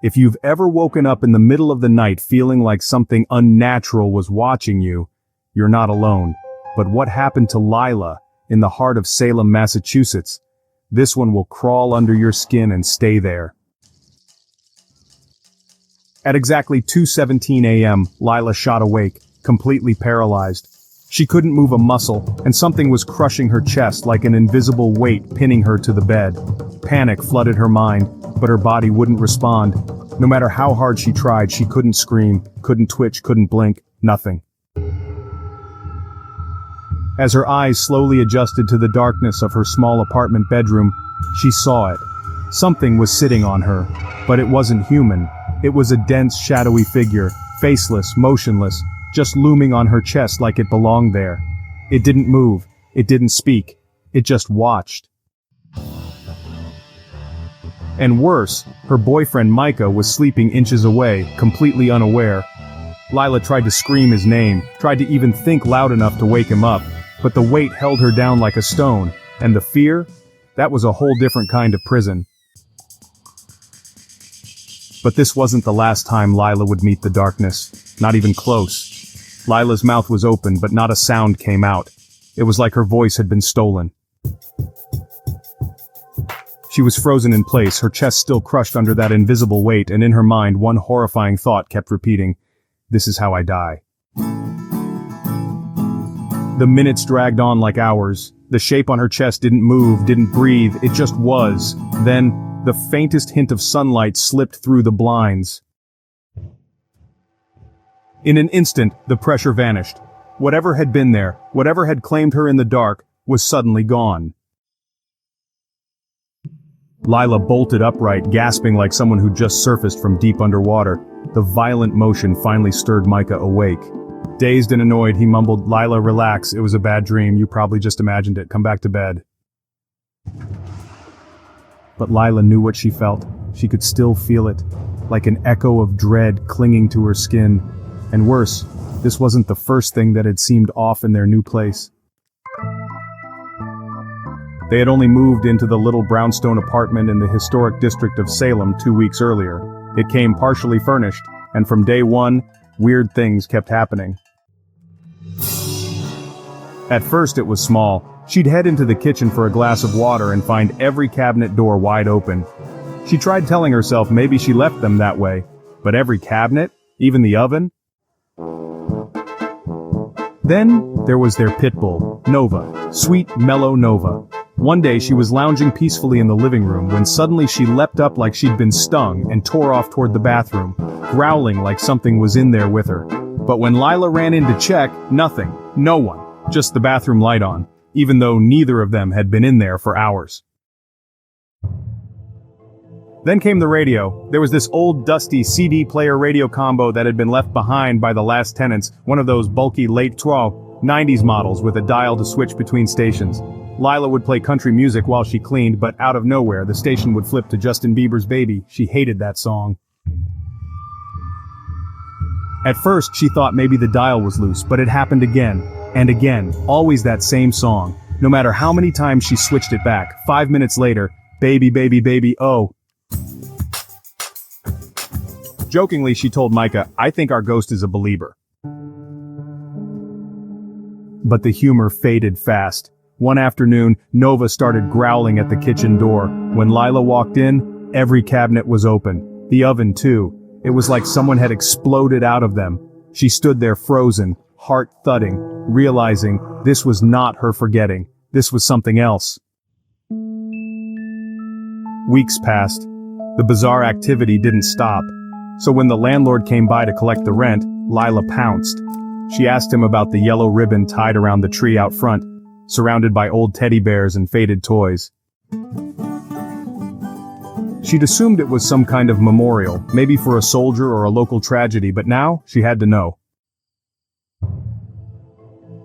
If you've ever woken up in the middle of the night feeling like something unnatural was watching you, you're not alone. But what happened to Lila in the heart of Salem, Massachusetts? This one will crawl under your skin and stay there. At exactly 2:17 a.m., Lila shot awake, completely paralyzed. She couldn't move a muscle, and something was crushing her chest like an invisible weight pinning her to the bed. Panic flooded her mind, but her body wouldn't respond. No matter how hard she tried, she couldn't scream, couldn't twitch, couldn't blink, nothing. As her eyes slowly adjusted to the darkness of her small apartment bedroom, she saw it. Something was sitting on her, but it wasn't human. It was a dense, shadowy figure, faceless, motionless, just looming on her chest like it belonged there. It didn't move, it didn't speak, it just watched. And worse, her boyfriend Micah was sleeping inches away, completely unaware. Lila tried to scream his name, tried to even think loud enough to wake him up, but the weight held her down like a stone, and the fear? That was a whole different kind of prison. But this wasn't the last time Lila would meet the darkness, not even close. Lila's mouth was open, but not a sound came out. It was like her voice had been stolen. She was frozen in place, her chest still crushed under that invisible weight, and in her mind one horrifying thought kept repeating, "This is how I die." The minutes dragged on like hours. The shape on her chest didn't move, didn't breathe, it just was. Then, the faintest hint of sunlight slipped through the blinds. In an instant, the pressure vanished. Whatever had been there, whatever had claimed her in the dark, was suddenly gone. Lila bolted upright, gasping like someone who just surfaced from deep underwater. The violent motion finally stirred Micah awake. Dazed and annoyed, he mumbled, "Lila, relax, it was a bad dream, you probably just imagined it, come back to bed." But Lila knew what she felt. She could still feel it, like an echo of dread clinging to her skin. And worse, this wasn't the first thing that had seemed off in their new place. They had only moved into the little brownstone apartment in the historic district of Salem 2 weeks earlier. It came partially furnished, and from day one, weird things kept happening. At first it was small. She'd head into the kitchen for a glass of water and find every cabinet door wide open. She tried telling herself maybe she left them that way, but every cabinet, even the oven? Then, there was their pit bull, Nova, sweet, mellow Nova. One day she was lounging peacefully in the living room when suddenly she leapt up like she'd been stung and tore off toward the bathroom, growling like something was in there with her. But when Lila ran in to check, nothing, no one, just the bathroom light on, even though neither of them had been in there for hours. Then came the radio. There was this old dusty CD player radio combo that had been left behind by the last tenants, one of those bulky late 90s models with a dial to switch between stations. Lila would play country music while she cleaned, but out of nowhere the station would flip to Justin Bieber's Baby. She hated that song. At first she thought maybe the dial was loose, but it happened again, and again, always that same song. No matter how many times she switched it back, 5 minutes later, baby, baby, baby, oh. Jokingly, she told Micah, "I think our ghost is a believer." But the humor faded fast. One afternoon, Nova started growling at the kitchen door. When Lila walked in, every cabinet was open. The oven too. It was like someone had exploded out of them. She stood there frozen, heart thudding, realizing this was not her forgetting. This was something else. Weeks passed. The bizarre activity didn't stop. So when the landlord came by to collect the rent, Lila pounced. She asked him about the yellow ribbon tied around the tree out front, surrounded by old teddy bears and faded toys. She'd assumed it was some kind of memorial, maybe for a soldier or a local tragedy, but now she had to know.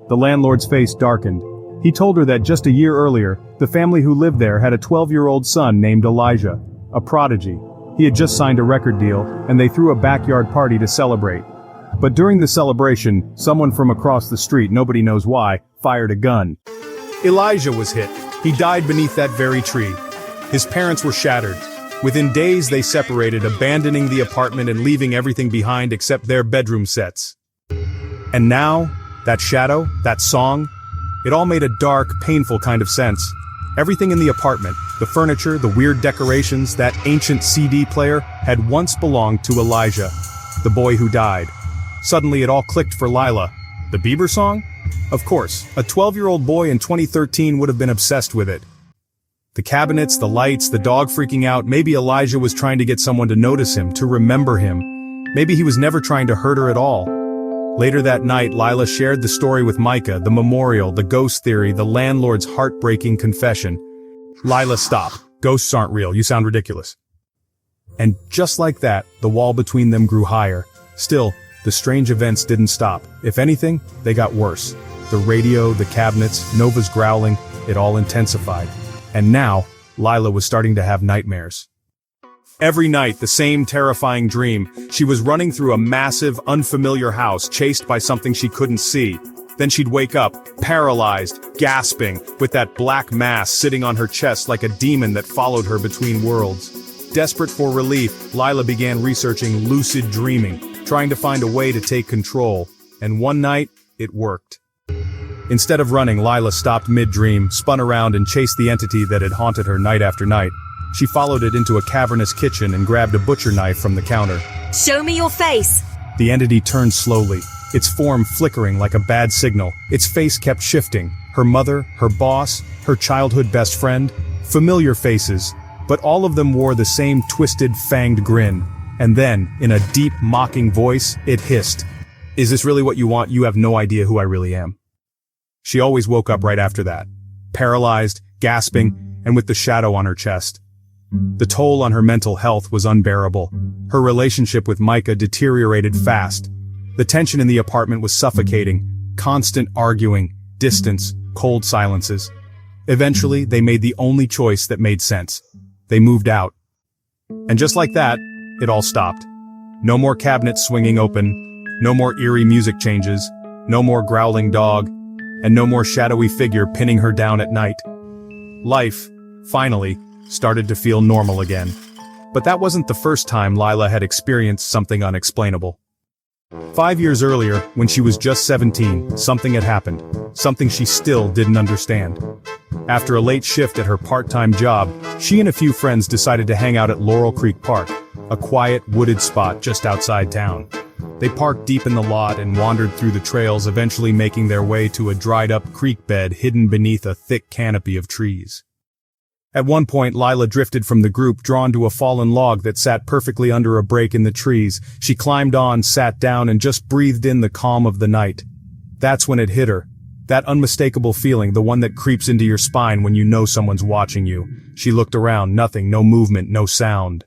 The landlord's face darkened. He told her that just a year earlier, the family who lived there had a 12-year-old son named Elijah, a prodigy. He had just signed a record deal, and they threw a backyard party to celebrate. But during the celebration, someone from across the street, nobody knows why, fired a gun. Elijah was hit. He died beneath that very tree. His parents were shattered. Within days they separated, abandoning the apartment and leaving everything behind except their bedroom sets. And now, that shadow, that song, it all made a dark, painful kind of sense. Everything in the apartment, the furniture, the weird decorations, that ancient CD player, had once belonged to Elijah, the boy who died. Suddenly it all clicked for Lila. The Bieber song? Of course, a 12-year-old boy in 2013 would have been obsessed with it. The cabinets, the lights, the dog freaking out, maybe Elijah was trying to get someone to notice him, to remember him. Maybe he was never trying to hurt her at all. Later that night, Lila shared the story with Micah, the memorial, the ghost theory, the landlord's heartbreaking confession. Lila, stop. Ghosts aren't real. You sound ridiculous. And just like that, the wall between them grew higher. Still, the strange events didn't stop. If anything, they got worse. The radio, the cabinets, Nova's growling, it all intensified. And now, Lila was starting to have nightmares. Every night, the same terrifying dream. She was running through a massive, unfamiliar house, chased by something she couldn't see. Then she'd wake up, paralyzed, gasping, with that black mass sitting on her chest like a demon that followed her between worlds. Desperate for relief, Lila began researching lucid dreaming, trying to find a way to take control. And one night, it worked. Instead of running, Lila stopped mid-dream, spun around and chased the entity that had haunted her night after night. She followed it into a cavernous kitchen and grabbed a butcher knife from the counter. Show me your face! The entity turned slowly, its form flickering like a bad signal. Its face kept shifting. Her mother, her boss, her childhood best friend. Familiar faces, but all of them wore the same twisted, fanged grin. And then, in a deep, mocking voice, it hissed. Is this really what you want? You have no idea who I really am. She always woke up right after that. Paralyzed, gasping, and with the shadow on her chest. The toll on her mental health was unbearable. Her relationship with Micah deteriorated fast. The tension in the apartment was suffocating. Constant arguing, distance, cold silences. Eventually, they made the only choice that made sense. They moved out. And just like that, it all stopped. No more cabinets swinging open. No more eerie music changes. No more growling dog. And no more shadowy figure pinning her down at night. Life, finally, started to feel normal again. But that wasn't the first time Lila had experienced something unexplainable. 5 years earlier, when she was just 17, something had happened. Something she still didn't understand. After a late shift at her part-time job, she and a few friends decided to hang out at Laurel Creek Park, a quiet, wooded spot just outside town. They parked deep in the lot and wandered through the trails, eventually making their way to a dried-up creek bed hidden beneath a thick canopy of trees. At one point, Lila drifted from the group, drawn to a fallen log that sat perfectly under a break in the trees. She climbed on, sat down, and just breathed in the calm of the night. That's when it hit her. That unmistakable feeling, the one that creeps into your spine when you know someone's watching you. She looked around, nothing, no movement, no sound.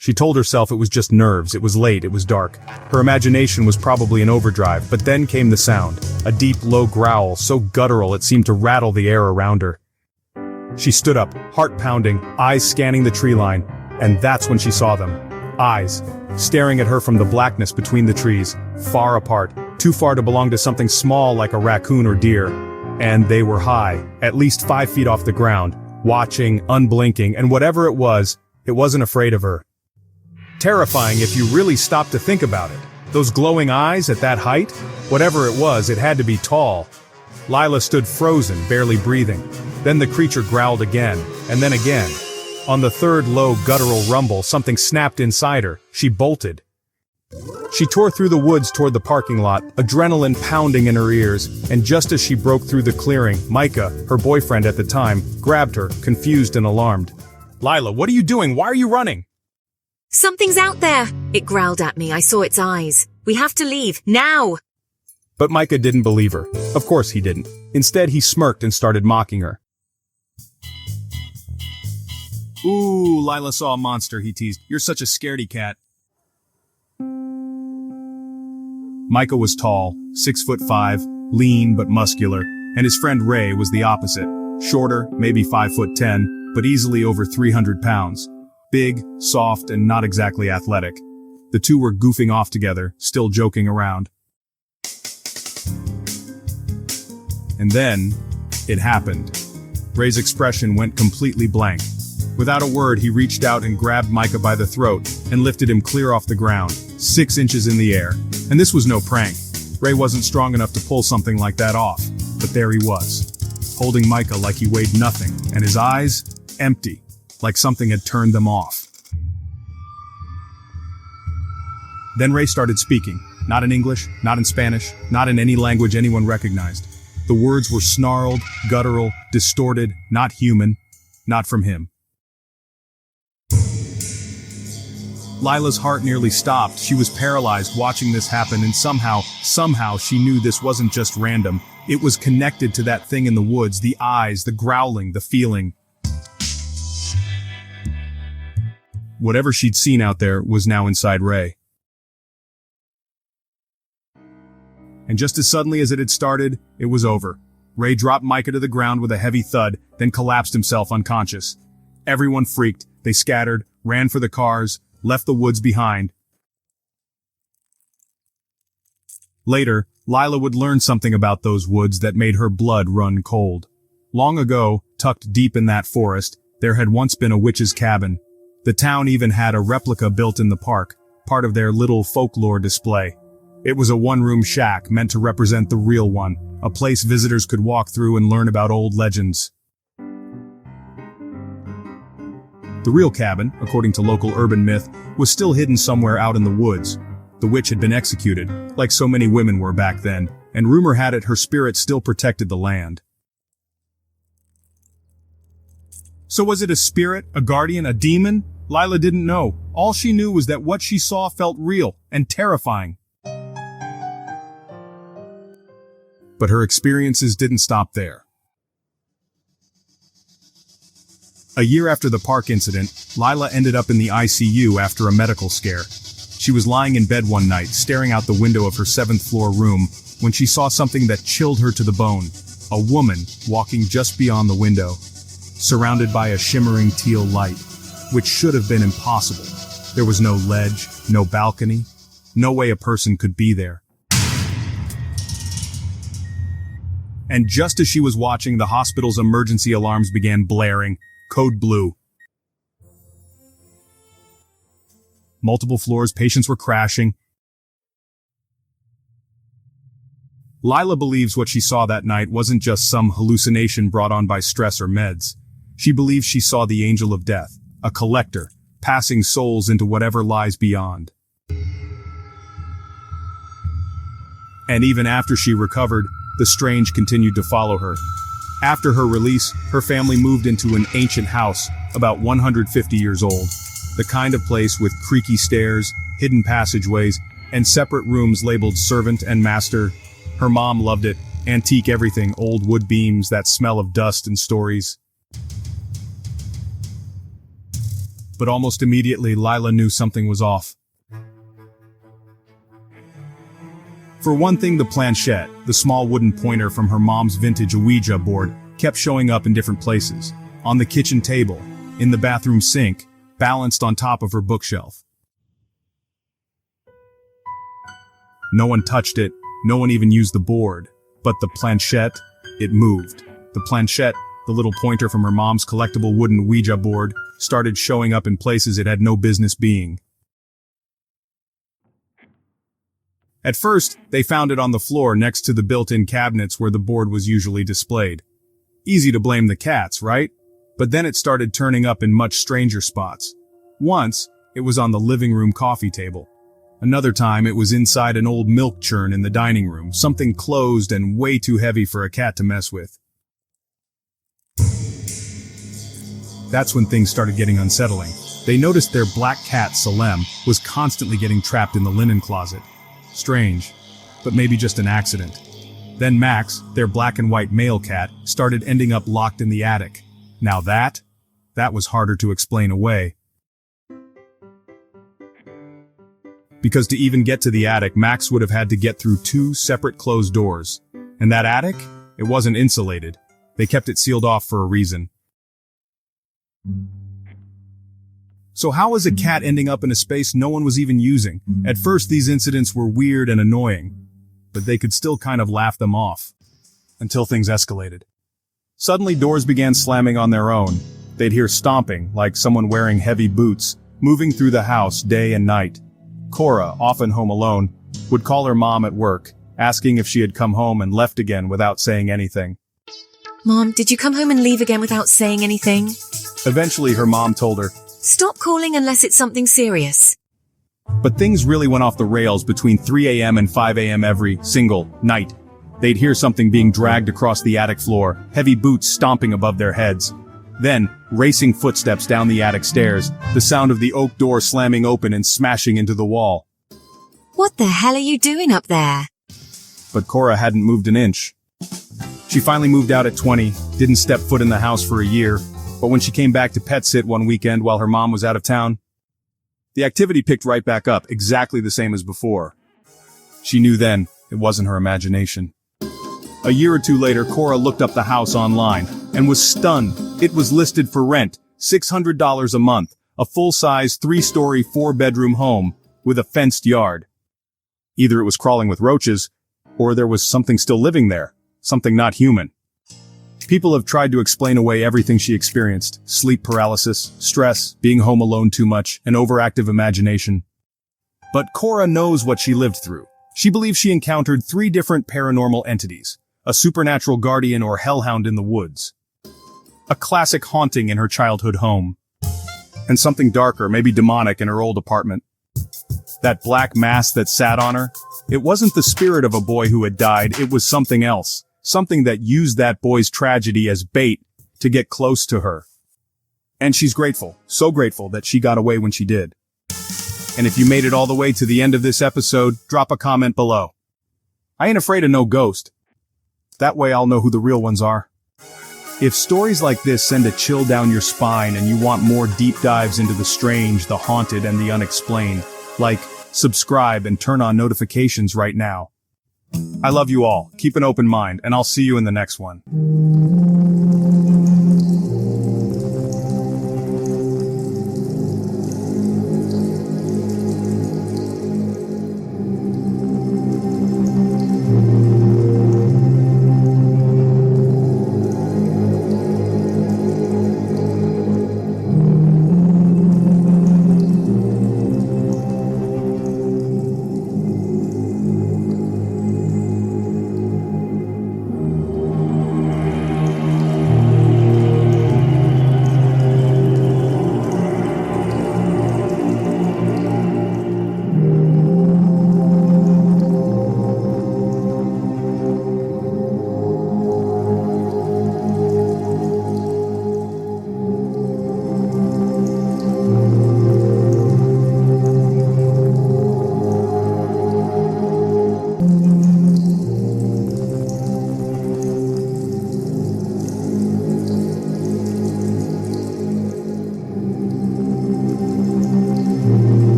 She told herself it was just nerves, it was late, it was dark. Her imagination was probably in overdrive, but then came the sound. A deep, low growl, so guttural it seemed to rattle the air around her. She stood up, heart pounding, eyes scanning the tree line, and that's when she saw them. Eyes, staring at her from the blackness between the trees, far apart, too far to belong to something small like a raccoon or deer. And they were high, at least 5 feet off the ground, watching, unblinking, and whatever it wasn't afraid of her. Terrifying if you really stopped to think about it. Those glowing eyes at that height? Whatever it was, it had to be tall. Lila stood frozen, barely breathing. Then the creature growled again, and then again. On the third low guttural rumble, something snapped inside her. She bolted. She tore through the woods toward the parking lot, adrenaline pounding in her ears, and just as she broke through the clearing, Micah, her boyfriend at the time, grabbed her, confused and alarmed. Lila, what are you doing? Why are you running? Something's out there! It growled at me. I saw its eyes. We have to leave, now! But Micah didn't believe her. Of course he didn't. Instead, he smirked and started mocking her. Ooh, Lila saw a monster, he teased. You're such a scaredy cat. Micah was tall, 6'5", lean but muscular, and his friend Ray was the opposite. Shorter, maybe 5'10", but easily over 300 pounds. Big, soft, and not exactly athletic. The two were goofing off together, still joking around. And then, it happened. Ray's expression went completely blank. Without a word, he reached out and grabbed Micah by the throat and lifted him clear off the ground, 6 inches in the air. And this was no prank. Ray wasn't strong enough to pull something like that off, but there he was, holding Micah like he weighed nothing, and his eyes, empty, like something had turned them off. Then Ray started speaking, not in English, not in Spanish, not in any language anyone recognized. The words were snarled, guttural, distorted, not human, not from him. Lila's heart nearly stopped. She was paralyzed watching this happen, and somehow she knew this wasn't just random. It was connected to that thing in the woods, the eyes, the growling, the feeling. Whatever she'd seen out there was now inside Ray. And just as suddenly as it had started, it was over. Ray dropped Micah to the ground with a heavy thud, then collapsed himself unconscious. Everyone freaked. They scattered, ran for the cars, left the woods behind. Later, Lila would learn something about those woods that made her blood run cold. Long ago, tucked deep in that forest, there had once been a witch's cabin. The town even had a replica built in the park, part of their little folklore display. It was a one-room shack meant to represent the real one, a place visitors could walk through and learn about old legends. The real cabin, according to local urban myth, was still hidden somewhere out in the woods. The witch had been executed, like so many women were back then, and rumor had it her spirit still protected the land. So was it a spirit, a guardian, a demon? Lila didn't know. All she knew was that what she saw felt real and terrifying. But her experiences didn't stop there. A year after the park incident, Lila ended up in the ICU after a medical scare. She was lying in bed one night, staring out the window of her 7th-floor room, when she saw something that chilled her to the bone. A woman walking just beyond the window, surrounded by a shimmering teal light, which should have been impossible. There was no ledge, no balcony, no way a person could be there. And just as she was watching, the hospital's emergency alarms began blaring. Code blue. Multiple floors, patients were crashing. Lila believes what she saw that night wasn't just some hallucination brought on by stress or meds. She believes she saw the angel of death, a collector, passing souls into whatever lies beyond. And even after she recovered, the strange continued to follow her. After her release, her family moved into an ancient house, about 150 years old. The kind of place with creaky stairs, hidden passageways, and separate rooms labeled servant and master. Her mom loved it. Antique everything, old wood beams, that smell of dust and stories. But almost immediately, Lila knew something was off. For one thing, the planchette, the small wooden pointer from her mom's vintage Ouija board, kept showing up in different places. On the kitchen table, in the bathroom sink, balanced on top of her bookshelf. No one touched it, no one even used the board. But the planchette, it moved. The planchette, the little pointer from her mom's collectible wooden Ouija board, started showing up in places it had no business being. At first, they found it on the floor next to the built-in cabinets where the board was usually displayed. Easy to blame the cats, right? But then it started turning up in much stranger spots. Once, it was on the living room coffee table. Another time, it was inside an old milk churn in the dining room, something closed and way too heavy for a cat to mess with. That's when things started getting unsettling. They noticed their black cat, Salem, was constantly getting trapped in the linen closet. Strange, but maybe just an accident. Then Max, their black and white male cat, started ending up locked in the attic. Now that was harder to explain away. Because to even get to the attic, Max would have had to get through 2 separate closed doors. And that attic? It wasn't insulated. They kept it sealed off for a reason. So how was a cat ending up in a space no one was even using? At first, these incidents were weird and annoying, but they could still kind of laugh them off. Until things escalated. Suddenly, doors began slamming on their own. They'd hear stomping, like someone wearing heavy boots, moving through the house day and night. Cora, often home alone, would call her mom at work, asking if she had come home and left again without saying anything. Mom, did you come home and leave again without saying anything? Eventually her mom told her, Stop calling unless it's something serious. but things really went off the rails between 3 a.m. and 5 a.m. every single night. They'd hear something being dragged across the attic floor, heavy boots stomping above their heads. Then, racing footsteps down the attic stairs, the sound of the oak door slamming open and smashing into the wall. What the hell are you doing up there? But Cora hadn't moved an inch. She finally moved out at 20, didn't step foot in the house for a year, but when she came back to pet sit one weekend while her mom was out of town, the activity picked right back up, exactly the same as before. She knew then it wasn't her imagination. A year or two later, Cora looked up the house online and was stunned. It was listed for rent, $600 a month, a full-size 3-story 4-bedroom home with a fenced yard. Either it was crawling with roaches, or there was something still living there, something not human. People have tried to explain away everything she experienced: sleep paralysis, stress, being home alone too much, an overactive imagination. But Cora knows what she lived through. She believes she encountered 3 different paranormal entities: a supernatural guardian or hellhound in the woods, a classic haunting in her childhood home, and something darker, maybe demonic, in her old apartment. That black mass that sat on her, it wasn't the spirit of a boy who had died, it was something else. Something that used that boy's tragedy as bait to get close to her. And she's grateful, so grateful that she got away when she did. And if you made it all the way to the end of this episode, drop a comment below. I ain't afraid of no ghost. That way I'll know who the real ones are. If stories like this send a chill down your spine and you want more deep dives into the strange, the haunted, and the unexplained, like, subscribe and turn on notifications right now. I love you all, keep an open mind, and I'll see you in the next one.